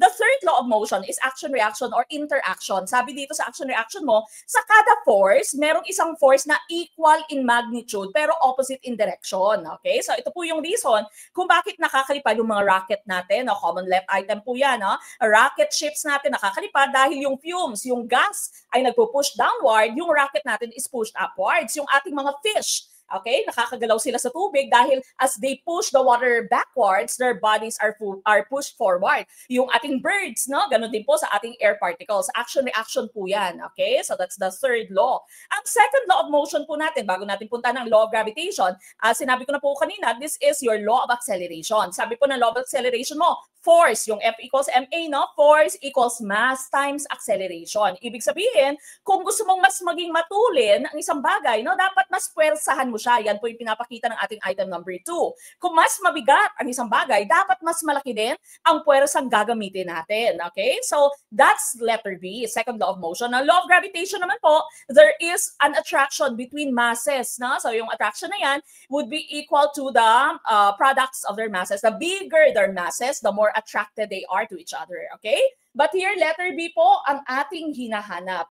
The third law of motion is action-reaction or interaction. Sabi dito sa action-reaction mo, sa kada force, merong isang force na equal in magnitude pero opposite in direction. Okay? So ito po yung reason kung bakit nakakalipad yung mga rocket natin. No? Common left item po yan. No? Rocket ships natin nakakalipad dahil yung fumes, yung gas ay nagpo-push downward, yung rocket natin is pushed upwards. Yung ating mga fish, okay, nakakagalaw sila sa tubig dahil as they push the water backwards, their bodies are pushed forward. Yung ating birds, no, ganun din po sa ating air particles. Action-reaction po yan, okay? So that's the third law. Ang second law of motion po natin, bago natin punta ng law of gravitation, sinabi ko na po kanina, this is your law of acceleration. Sabi po ng law of acceleration mo, force, yung F equals ma, no? Force equals mass times acceleration. Ibig sabihin, kung gusto mong mas maging matulin ang isang bagay, no, dapat mas puwersahan mo siya. Yan po yung pinapakita ng ating item number 2. Kung mas mabigat ang isang bagay, dapat mas malaki din ang puwersang gagamitin natin. Okay? So, that's letter B, second law of motion. Ang law of gravitation naman po, there is an attraction between masses. No? So, yung attraction na yan would be equal to the products of their masses. The bigger their masses, the more attracted they are to each other. Okay? But here, letter B po ang ating hinahanap.